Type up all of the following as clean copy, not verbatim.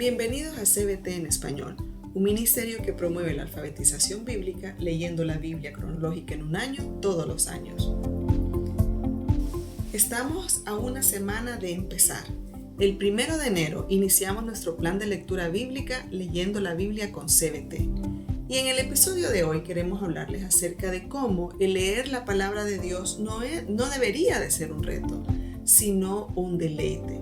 Bienvenidos a CBT en Español, un ministerio que promueve la alfabetización bíblica leyendo la Biblia cronológica en un año, todos los años. Estamos a una semana de empezar. El 1 de enero iniciamos nuestro plan de lectura bíblica leyendo la Biblia con CBT. Y en el episodio de hoy queremos hablarles acerca de cómo el leer la palabra de Dios no debería de ser un reto, sino un deleite.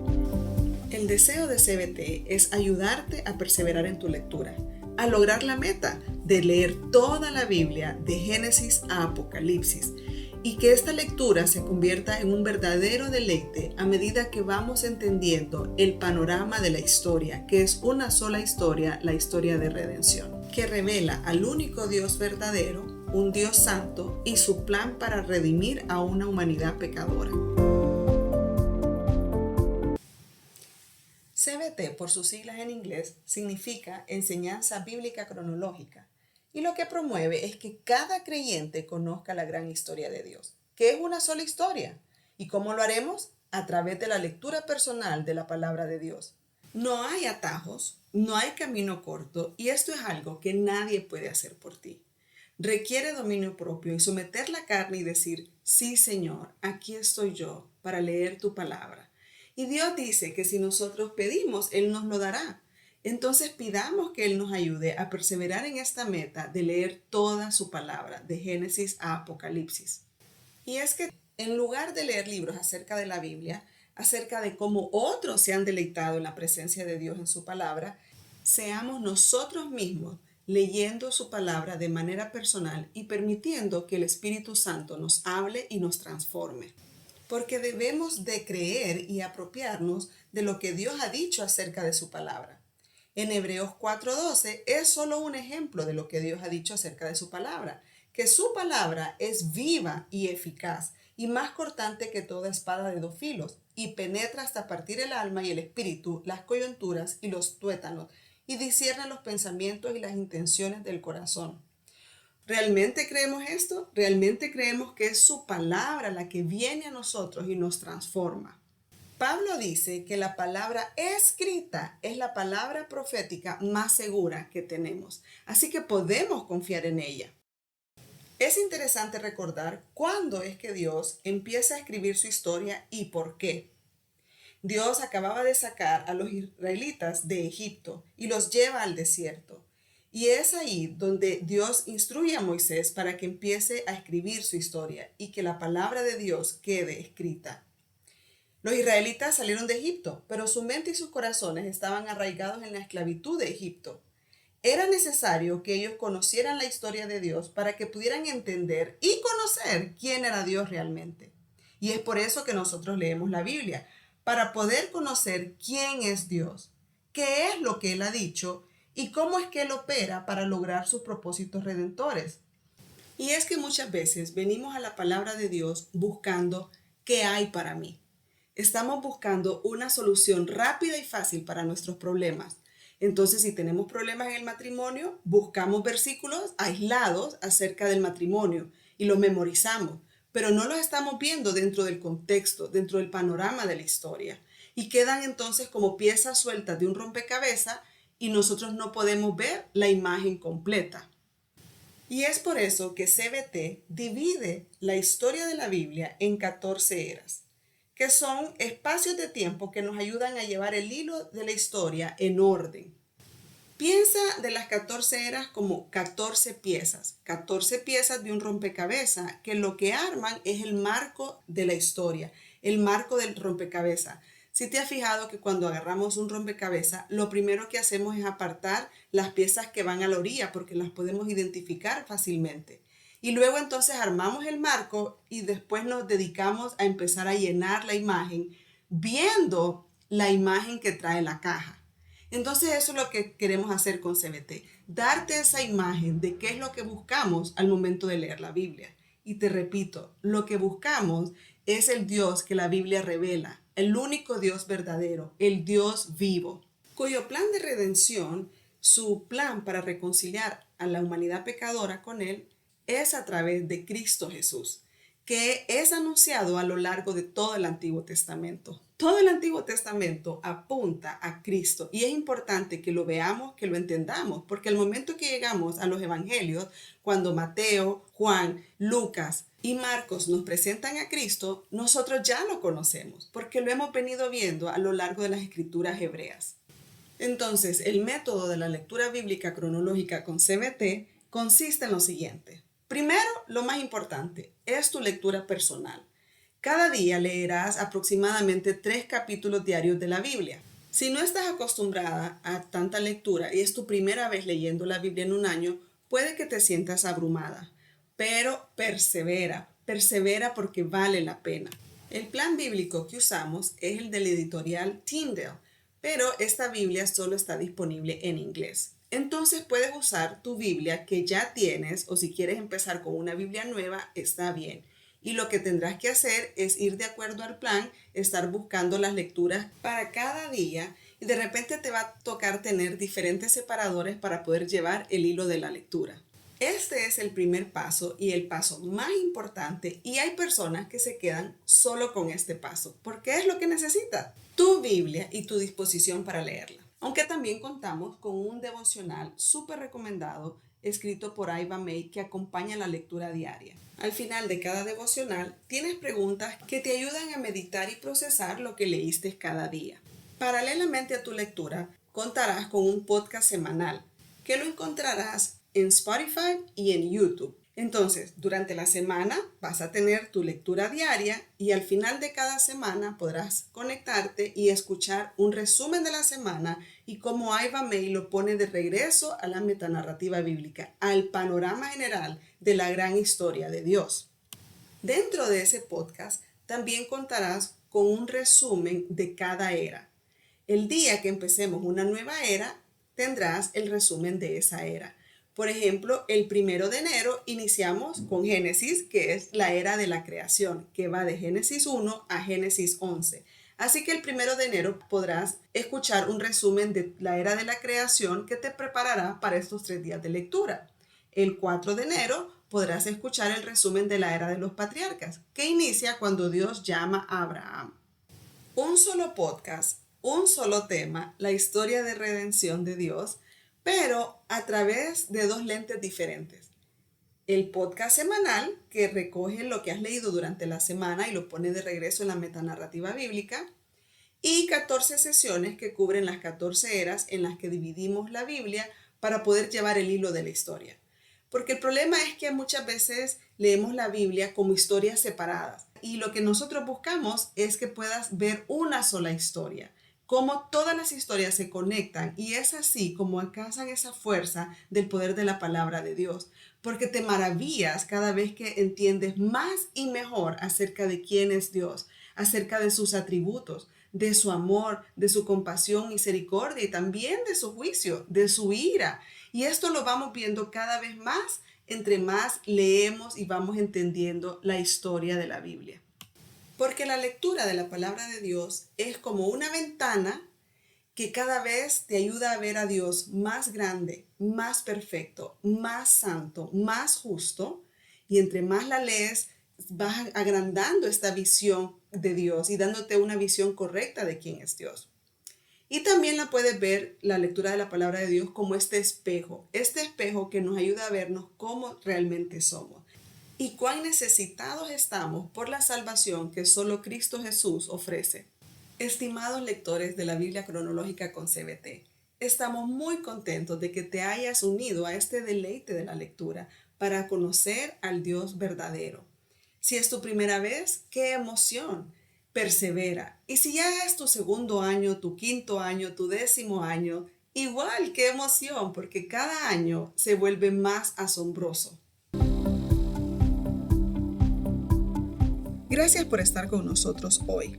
El deseo de CBT es ayudarte a perseverar en tu lectura, a lograr la meta de leer toda la Biblia de Génesis a Apocalipsis y que esta lectura se convierta en un verdadero deleite a medida que vamos entendiendo el panorama de la historia, que es una sola historia, la historia de redención, que revela al único Dios verdadero, un Dios santo y su plan para redimir a una humanidad pecadora. CBT, por sus siglas en inglés, significa Enseñanza Bíblica Cronológica, y lo que promueve es que cada creyente conozca la gran historia de Dios, que es una sola historia. ¿Y cómo lo haremos? A través de la lectura personal de la palabra de Dios. No hay atajos, no hay camino corto, y esto es algo que nadie puede hacer por ti. Requiere dominio propio y someter la carne y decir, sí, Señor, aquí estoy yo para leer tu palabra. Y Dios dice que si nosotros pedimos, Él nos lo dará. Entonces pidamos que Él nos ayude a perseverar en esta meta de leer toda su palabra, de Génesis a Apocalipsis. Y es que en lugar de leer libros acerca de la Biblia, acerca de cómo otros se han deleitado en la presencia de Dios en su palabra, seamos nosotros mismos leyendo su palabra de manera personal y permitiendo que el Espíritu Santo nos hable y nos transforme. Porque debemos de creer y apropiarnos de lo que Dios ha dicho acerca de su palabra. En Hebreos 4:12 es solo un ejemplo de lo que Dios ha dicho acerca de su palabra, que su palabra es viva y eficaz y más cortante que toda espada de 2 filos y penetra hasta partir el alma y el espíritu, las coyunturas y los tuétanos y discierne los pensamientos y las intenciones del corazón. ¿Realmente creemos esto? ¿Realmente creemos que es su palabra la que viene a nosotros y nos transforma? Pablo dice que la palabra escrita es la palabra profética más segura que tenemos, así que podemos confiar en ella. Es interesante recordar cuándo es que Dios empieza a escribir su historia y por qué. Dios acababa de sacar a los israelitas de Egipto y los lleva al desierto. Y es ahí donde Dios instruye a Moisés para que empiece a escribir su historia y que la palabra de Dios quede escrita. Los israelitas salieron de Egipto, pero su mente y sus corazones estaban arraigados en la esclavitud de Egipto. Era necesario que ellos conocieran la historia de Dios para que pudieran entender y conocer quién era Dios realmente. Y es por eso que nosotros leemos la Biblia, para poder conocer quién es Dios, qué es lo que Él ha dicho y cómo es que Él opera para lograr sus propósitos redentores. Y es que muchas veces venimos a la palabra de Dios buscando qué hay para mí. Estamos buscando una solución rápida y fácil para nuestros problemas. Entonces, si tenemos problemas en el matrimonio, buscamos versículos aislados acerca del matrimonio y los memorizamos, pero no los estamos viendo dentro del contexto, dentro del panorama de la historia. Y quedan entonces como piezas sueltas de un rompecabezas y nosotros no podemos ver la imagen completa. Y es por eso que CBT divide la historia de la Biblia en 14 eras, que son espacios de tiempo que nos ayudan a llevar el hilo de la historia en orden. Piensa de las 14 eras como 14 piezas de un rompecabezas, que lo que arman es el marco de la historia, el marco del rompecabezas. Si te has fijado que cuando agarramos un rompecabezas, lo primero que hacemos es apartar las piezas que van a la orilla porque las podemos identificar fácilmente. Y luego entonces armamos el marco y después nos dedicamos a empezar a llenar la imagen viendo la imagen que trae la caja. Entonces eso es lo que queremos hacer con CBT, darte esa imagen de qué es lo que buscamos al momento de leer la Biblia. Y te repito, lo que buscamos es el Dios que la Biblia revela, el único Dios verdadero, el Dios vivo, cuyo plan de redención, su plan para reconciliar a la humanidad pecadora con Él, es a través de Cristo Jesús, que es anunciado a lo largo de todo el Antiguo Testamento. Todo el Antiguo Testamento apunta a Cristo y es importante que lo veamos, que lo entendamos, porque al momento que llegamos a los evangelios, cuando Mateo, Juan, Lucas y Marcos nos presentan a Cristo, nosotros ya lo conocemos, porque lo hemos venido viendo a lo largo de las escrituras hebreas. Entonces, el método de la lectura bíblica cronológica con CBT consiste en lo siguiente. Primero, lo más importante, es tu lectura personal. Cada día leerás aproximadamente 3 capítulos diarios de la Biblia. Si no estás acostumbrada a tanta lectura y es tu primera vez leyendo la Biblia en un año, puede que te sientas abrumada, pero persevera porque vale la pena. El plan bíblico que usamos es el del editorial Tyndale, pero esta Biblia solo está disponible en inglés. Entonces puedes usar tu Biblia que ya tienes o si quieres empezar con una Biblia nueva, está bien. Y lo que tendrás que hacer es ir de acuerdo al plan, estar buscando las lecturas para cada día y de repente te va a tocar tener diferentes separadores para poder llevar el hilo de la lectura. Este es el primer paso y el paso más importante y hay personas que se quedan solo con este paso porque es lo que necesitas, tu Biblia y tu disposición para leerla. Aunque también contamos con un devocional súper recomendado escrito por Eva May que acompaña la lectura diaria. Al final de cada devocional tienes preguntas que te ayudan a meditar y procesar lo que leíste cada día. Paralelamente a tu lectura, contarás con un podcast semanal que lo encontrarás en Spotify y en YouTube. Entonces, durante la semana vas a tener tu lectura diaria y al final de cada semana podrás conectarte y escuchar un resumen de la semana y cómo Eva May lo pone de regreso a la metanarrativa bíblica, al panorama general de la gran historia de Dios. Dentro de ese podcast también contarás con un resumen de cada era. El día que empecemos una nueva era, tendrás el resumen de esa era. Por ejemplo, el 1 de enero iniciamos con Génesis, que es la era de la creación, que va de Génesis 1 a Génesis 11. Así que el 1 de enero podrás escuchar un resumen de la era de la creación que te preparará para estos 3 días de lectura. El 4 de enero podrás escuchar el resumen de la era de los patriarcas, que inicia cuando Dios llama a Abraham. Un solo podcast, un solo tema, la historia de redención de Dios, pero a través de 2 lentes diferentes. El podcast semanal, que recoge lo que has leído durante la semana y lo pone de regreso en la metanarrativa bíblica, y 14 sesiones que cubren las 14 eras en las que dividimos la Biblia para poder llevar el hilo de la historia. Porque el problema es que muchas veces leemos la Biblia como historias separadas y lo que nosotros buscamos es que puedas ver una sola historia. Cómo todas las historias se conectan y es así como alcanzan esa fuerza del poder de la palabra de Dios, porque te maravillas cada vez que entiendes más y mejor acerca de quién es Dios, acerca de sus atributos, de su amor, de su compasión, misericordia y también de su juicio, de su ira. Y esto lo vamos viendo cada vez más entre más leemos y vamos entendiendo la historia de la Biblia. Porque la lectura de la palabra de Dios es como una ventana que cada vez te ayuda a ver a Dios más grande, más perfecto, más santo, más justo. Y entre más la lees, vas agrandando esta visión de Dios y dándote una visión correcta de quién es Dios. Y también la puedes ver, la lectura de la palabra de Dios, como este espejo que nos ayuda a vernos cómo realmente somos. Y cuán necesitados estamos por la salvación que solo Cristo Jesús ofrece. Estimados lectores de la Biblia cronológica con CBT, estamos muy contentos de que te hayas unido a este deleite de la lectura para conocer al Dios verdadero. Si es tu primera vez, ¡qué emoción! Persevera. Y si ya es tu 2º año, tu 5º año, tu 10º año, igual, ¡qué emoción! Porque cada año se vuelve más asombroso. Gracias por estar con nosotros hoy.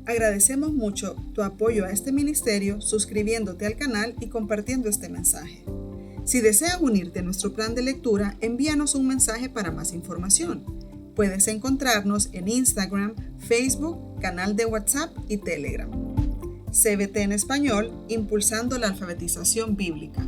Agradecemos mucho tu apoyo a este ministerio suscribiéndote al canal y compartiendo este mensaje. Si deseas unirte a nuestro plan de lectura, envíanos un mensaje para más información. Puedes encontrarnos en Instagram, Facebook, canal de WhatsApp y Telegram. CBT en español, impulsando la alfabetización bíblica.